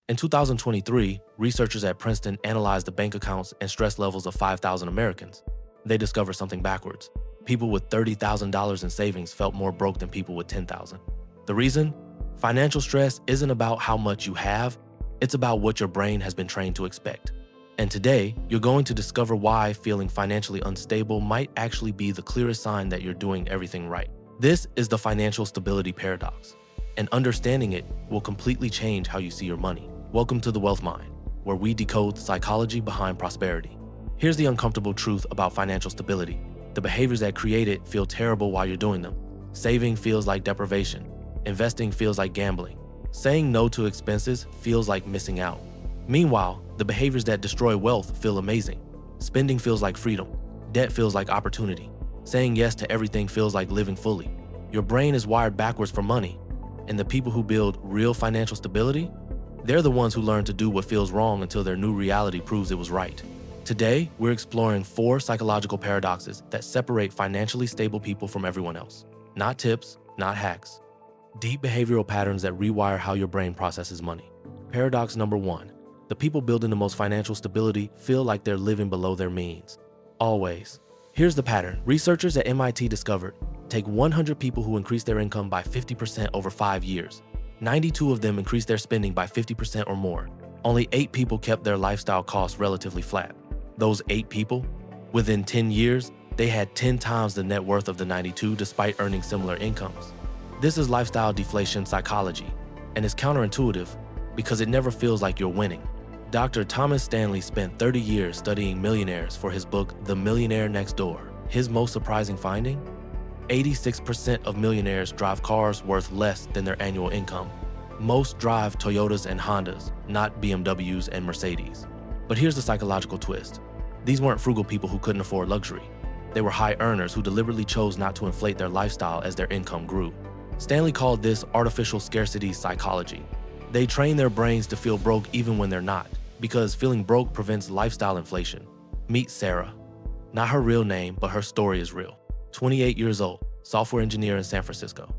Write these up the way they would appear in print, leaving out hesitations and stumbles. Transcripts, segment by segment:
In 2023, researchers at Princeton analyzed the bank accounts and stress levels of 5,000 Americans. They discovered something backwards. People with $30,000 in savings felt more broke than people with $10,000. The reason? Financial stress isn't about how much you have, it's about what your brain has been trained to expect. And today, you're going to discover why feeling financially unstable might actually be the clearest sign that you're doing everything right. This is the financial stability paradox, and understanding it will completely change how you see your money. Welcome to the Wealth Mind, where we decode the psychology behind prosperity. Here's the uncomfortable truth about financial stability. The behaviors that create it feel terrible while you're doing them. Saving feels like deprivation. Investing feels like gambling. Saying no to expenses feels like missing out. Meanwhile, the behaviors that destroy wealth feel amazing. Spending feels like freedom. Debt feels like opportunity. Saying yes to everything feels like living fully. Your brain is wired backwards for money, and the people who build real financial stability, they're the ones who learn to do what feels wrong until their new reality proves it was right. Today, we're exploring 4 psychological paradoxes that separate financially stable people from everyone else. Not tips, not hacks. Deep behavioral patterns that rewire how your brain processes money. Paradox number 1. The people building the most financial stability feel like they're living below their means. Always. Here's the pattern. Researchers at MIT discovered, take 100 people who increased their income by 50% over 5 years. 92 of them increased their spending by 50% or more. Only 8 people kept their lifestyle costs relatively flat. Those 8 people, within 10 years, they had 10 times the net worth of the 92 despite earning similar incomes. This is lifestyle deflation psychology, and it's counterintuitive because it never feels like you're winning. Dr. Thomas Stanley spent 30 years studying millionaires for his book, The Millionaire Next Door. His most surprising finding? 86% of millionaires drive cars worth less than their annual income. Most drive Toyotas and Hondas, not BMWs and Mercedes. But here's the psychological twist. These weren't frugal people who couldn't afford luxury. They were high earners who deliberately chose not to inflate their lifestyle as their income grew. Stanley called this artificial scarcity psychology. They train their brains to feel broke even when they're not, because feeling broke prevents lifestyle inflation. Meet Sarah. Not her real name, but her story is real. 28 years old, software engineer in San Francisco.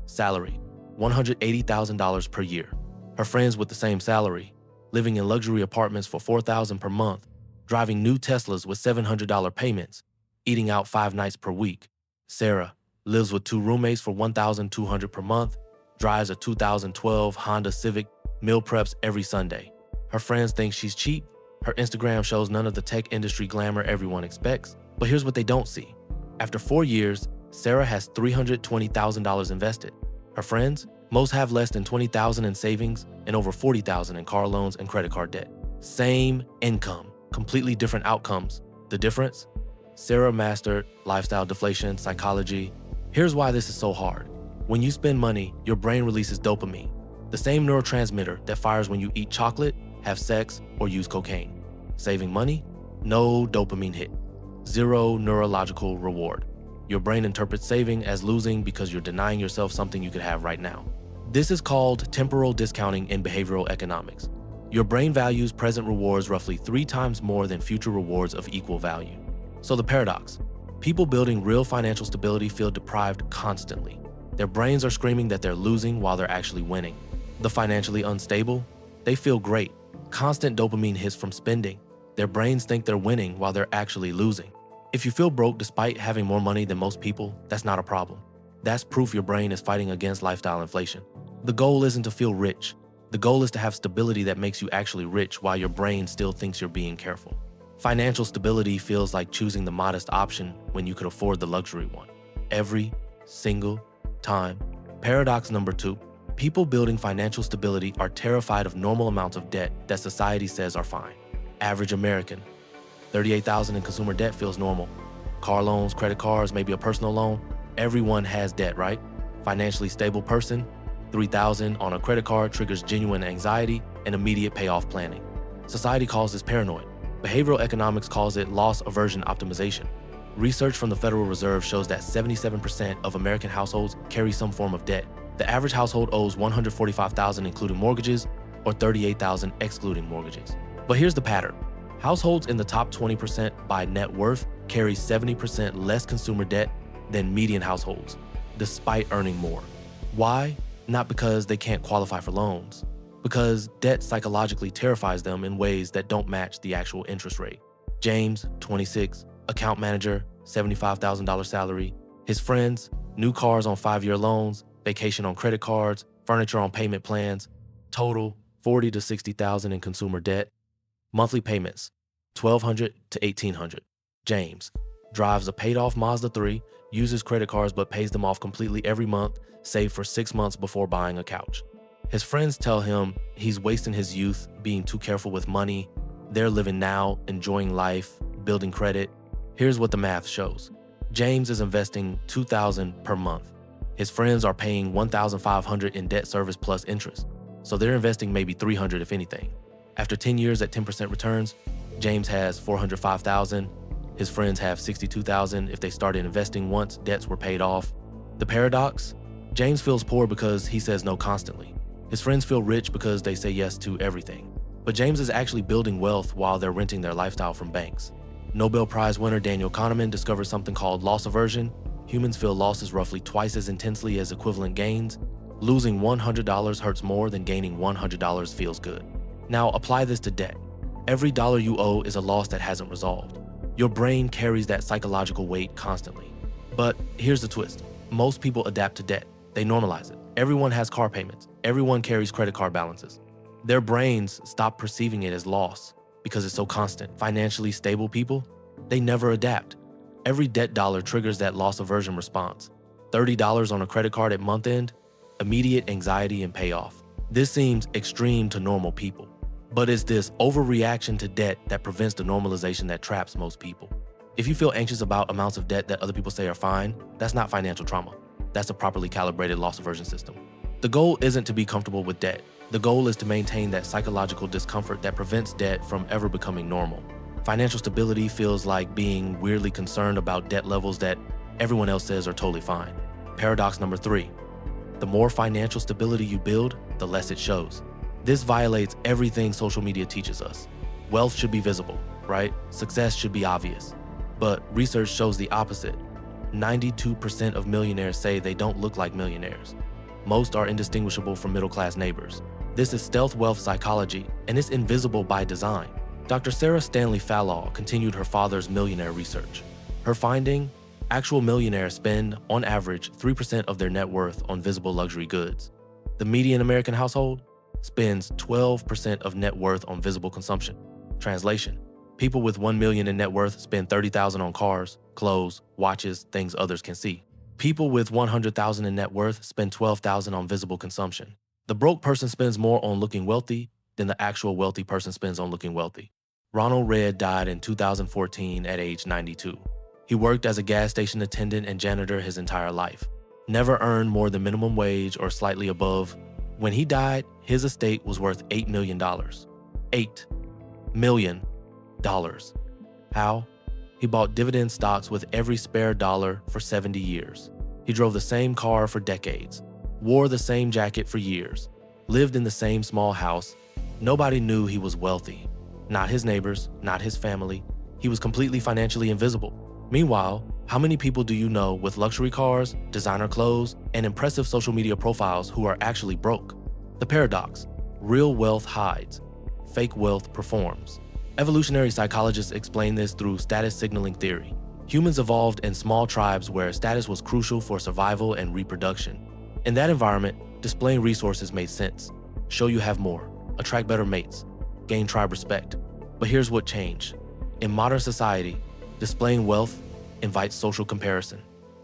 Salary, $180,000 per year. Her friends with the same salary, living in luxury apartments for $4,000 per month, driving new Teslas with $700 payments, eating out 5 nights per week. Sarah lives with 2 roommates for $1,200 per month, drives a 2012 Honda Civic, meal preps every Sunday. Her friends think she's cheap. Her Instagram shows none of the tech industry glamour everyone expects. But here's what they don't see. After 4 years, Sarah has $320,000 invested. Her friends, most have less than $20,000 in savings and over $40,000 in car loans and credit card debt. Same income, completely different outcomes. The difference? Sarah mastered lifestyle deflation psychology. Here's why this is so hard. When you spend money, your brain releases dopamine, the same neurotransmitter that fires when you eat chocolate, have sex, or use cocaine. Saving money? No dopamine hit. 0 neurological reward. Your brain interprets saving as losing because you're denying yourself something you could have right now. This is called temporal discounting in behavioral economics. Your brain values present rewards roughly 3 times more than future rewards of equal value. So the paradox. People building real financial stability feel deprived constantly. Their brains are screaming that they're losing while they're actually winning. The financially unstable, they feel great. Constant dopamine hits from spending. Their brains think they're winning while they're actually losing. If you feel broke despite having more money than most people, that's not a problem. That's proof your brain is fighting against lifestyle inflation. The goal isn't to feel rich. The goal is to have stability that makes you actually rich while your brain still thinks you're being careful. Financial stability feels like choosing the modest option when you could afford the luxury one. Every single time. Paradox number 2. People building financial stability are terrified of normal amounts of debt that society says are fine. Average American. $38,000 in consumer debt feels normal. Car loans, credit cards, maybe a personal loan. Everyone has debt, right? Financially stable person, $3,000 on a credit card triggers genuine anxiety and immediate payoff planning. Society calls this paranoid. Behavioral economics calls it loss aversion optimization. Research from the Federal Reserve shows that 77% of American households carry some form of debt. The average household owes $145,000 including mortgages or $38,000 excluding mortgages. But here's the pattern. Households in the top 20% by net worth carry 70% less consumer debt than median households, despite earning more. Why? Not because they can't qualify for loans. Because debt psychologically terrifies them in ways that don't match the actual interest rate. James, 26, account manager, $75,000 salary. His friends, new cars on 5-year loans, vacation on credit cards, furniture on payment plans. Total, $40,000 to $60,000 in consumer debt. Monthly payments, $1,200 to $1,800. James drives a paid-off Mazda 3, uses credit cards but pays them off completely every month, save for 6 months before buying a couch. His friends tell him he's wasting his youth being too careful with money. They're living now, enjoying life, building credit. Here's what the math shows. James is investing $2,000 per month. His friends are paying $1,500 in debt service plus interest. So they're investing maybe $300 if anything. After 10 years at 10% returns, James has $405,000. His friends have $62,000 if they started investing once debts were paid off. The paradox? James feels poor because he says no constantly. His friends feel rich because they say yes to everything. But James is actually building wealth while they're renting their lifestyle from banks. Nobel Prize winner Daniel Kahneman discovered something called loss aversion. Humans feel losses roughly twice as intensely as equivalent gains. Losing $100 hurts more than gaining $100 feels good. Now apply this to debt. Every dollar you owe is a loss that hasn't resolved. Your brain carries that psychological weight constantly. But here's the twist. Most people adapt to debt. They normalize it. Everyone has car payments. Everyone carries credit card balances. Their brains stop perceiving it as loss because it's so constant. Financially stable people, they never adapt. Every debt dollar triggers that loss aversion response. $30 on a credit card at month end, immediate anxiety and payoff. This seems extreme to normal people, but it's this overreaction to debt that prevents the normalization that traps most people. If you feel anxious about amounts of debt that other people say are fine, that's not financial trauma. That's a properly calibrated loss aversion system. The goal isn't to be comfortable with debt. The goal is to maintain that psychological discomfort that prevents debt from ever becoming normal. Financial stability feels like being weirdly concerned about debt levels that everyone else says are totally fine. Paradox number 3. The more financial stability you build, the less it shows. This violates everything social media teaches us. Wealth should be visible, right? Success should be obvious. But research shows the opposite. 92% of millionaires say they don't look like millionaires. Most are indistinguishable from middle-class neighbors. This is stealth wealth psychology, and it's invisible by design. Dr. Sarah Stanley Fallal continued her father's millionaire research. Her finding: actual millionaires spend, on average, 3% of their net worth on visible luxury goods. The median American household spends 12% of net worth on visible consumption. Translation: people with $1 million in net worth spend $30,000 on cars, clothes, watches, things others can see. People with $100,000 in net worth spend $12,000 on visible consumption. The broke person spends more on looking wealthy than the actual wealthy person spends on looking wealthy. Ronald Redd died in 2014 at age 92. He worked as a gas station attendant and janitor his entire life. Never earned more than minimum wage or slightly above. When he died, his estate was worth $8 million. $8 million. How? He bought dividend stocks with every spare dollar for 70 years. He drove the same car for decades, wore the same jacket for years, lived in the same small house. Nobody knew he was wealthy. Not his neighbors, not his family. He was completely financially invisible. Meanwhile, how many people do you know with luxury cars, designer clothes, and impressive social media profiles who are actually broke? The paradox: real wealth hides, fake wealth performs. Evolutionary psychologists explain this through status signaling theory. Humans evolved in small tribes where status was crucial for survival and reproduction. In that environment, displaying resources made sense. Show you have more, attract better mates, gain tribe respect. But here's what changed. In modern society, displaying wealth invites social comparison,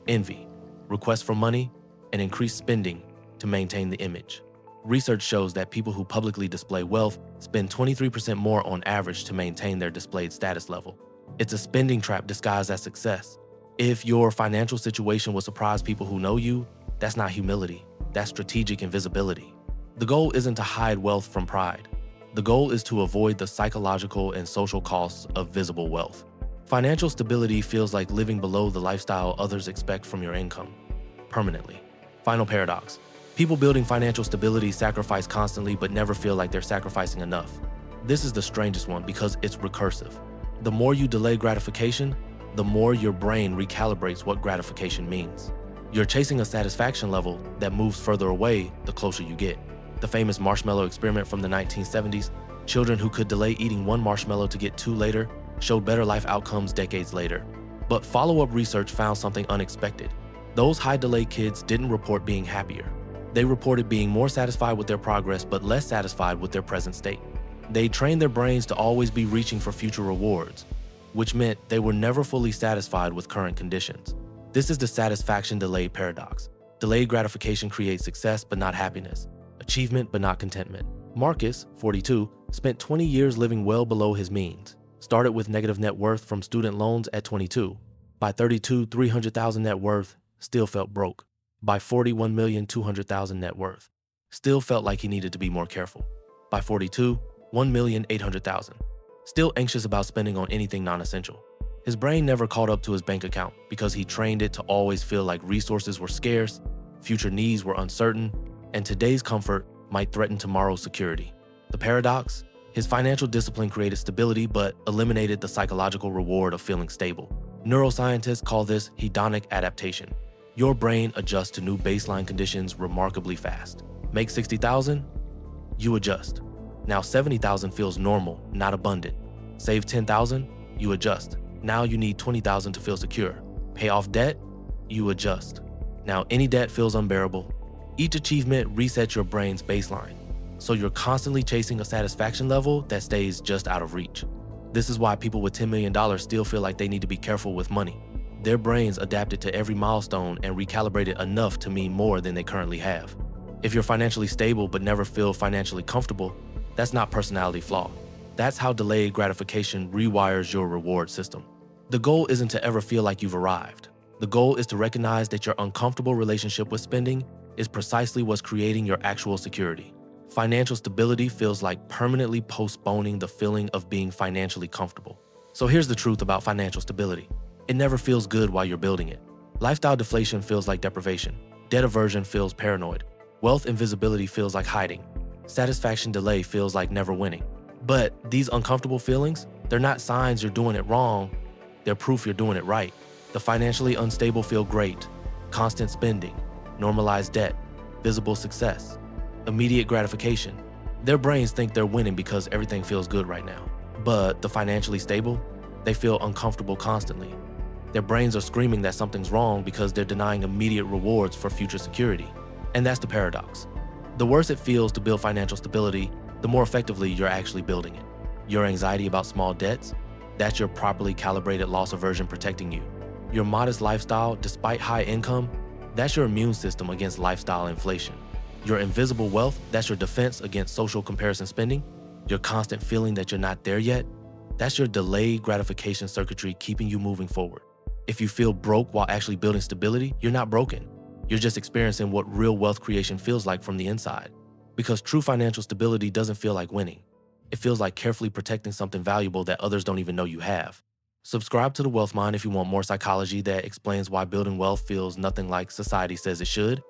envy, requests for money, and increased spending to maintain the image. Research shows that people who publicly display wealth spend 23% more on average to maintain their displayed status level. It's a spending trap disguised as success. If your financial situation will surprise people who know you, that's not humility, that's strategic invisibility. The goal isn't to hide wealth from pride. The goal is to avoid the psychological and social costs of visible wealth. Financial stability feels like living below the lifestyle others expect from your income, permanently. Final paradox: people building financial stability sacrifice constantly but never feel like they're sacrificing enough. This is the strangest one because it's recursive. The more you delay gratification, the more your brain recalibrates what gratification means. You're chasing a satisfaction level that moves further away the closer you get. The famous marshmallow experiment from the 1970s, children who could delay eating one marshmallow to get two later showed better life outcomes decades later. But follow-up research found something unexpected. Those high-delay kids didn't report being happier. They reported being more satisfied with their progress but less satisfied with their present state. They trained their brains to always be reaching for future rewards, which meant they were never fully satisfied with current conditions. This is the satisfaction delay paradox. Delayed gratification creates success but not happiness, achievement but not contentment. Marcus, 42, spent 20 years living well below his means. Started with negative net worth from student loans at 22. By 32, $300,000 net worth, still felt broke. By 40, $1,200,000 net worth, still felt like he needed to be more careful. By 42, $1,800,000, still anxious about spending on anything non-essential. His brain never caught up to his bank account because he trained it to always feel like resources were scarce, future needs were uncertain, and today's comfort might threaten tomorrow's security. The paradox? His financial discipline created stability but eliminated the psychological reward of feeling stable. Neuroscientists call this hedonic adaptation. Your brain adjusts to new baseline conditions remarkably fast. Make $60,000? You adjust. Now $70,000 feels normal, not abundant. Save $10,000? You adjust. Now you need $20,000 to feel secure. Pay off debt? You adjust. Now any debt feels unbearable. Each achievement resets your brain's baseline, so you're constantly chasing a satisfaction level that stays just out of reach. This is why people with $10 million still feel like they need to be careful with money. Their brains adapted to every milestone and recalibrated enough to mean more than they currently have. If you're financially stable but never feel financially comfortable, that's not personality flaw. That's how delayed gratification rewires your reward system. The goal isn't to ever feel like you've arrived. The goal is to recognize that your uncomfortable relationship with spending is precisely what's creating your actual security. Financial stability feels like permanently postponing the feeling of being financially comfortable. So here's the truth about financial stability. It never feels good while you're building it. Lifestyle deflation feels like deprivation. Debt aversion feels paranoid. Wealth invisibility feels like hiding. Satisfaction delay feels like never winning. But these uncomfortable feelings, they're not signs you're doing it wrong. They're proof you're doing it right. The financially unstable feel great. Constant spending, normalized debt, visible success, immediate gratification. Their brains think they're winning because everything feels good right now. But the financially stable, they feel uncomfortable constantly. Their brains are screaming that something's wrong because they're denying immediate rewards for future security. And that's the paradox. The worse it feels to build financial stability, the more effectively you're actually building it. Your anxiety about small debts, that's your properly calibrated loss aversion protecting you. Your modest lifestyle, despite high income, that's your immune system against lifestyle inflation. Your invisible wealth, that's your defense against social comparison spending. Your constant feeling that you're not there yet, that's your delayed gratification circuitry keeping you moving forward. If you feel broke while actually building stability, you're not broken. You're just experiencing what real wealth creation feels like from the inside. Because true financial stability doesn't feel like winning. It feels like carefully protecting something valuable that others don't even know you have. Subscribe to The Wealth Mind if you want more psychology that explains why building wealth feels nothing like society says it should.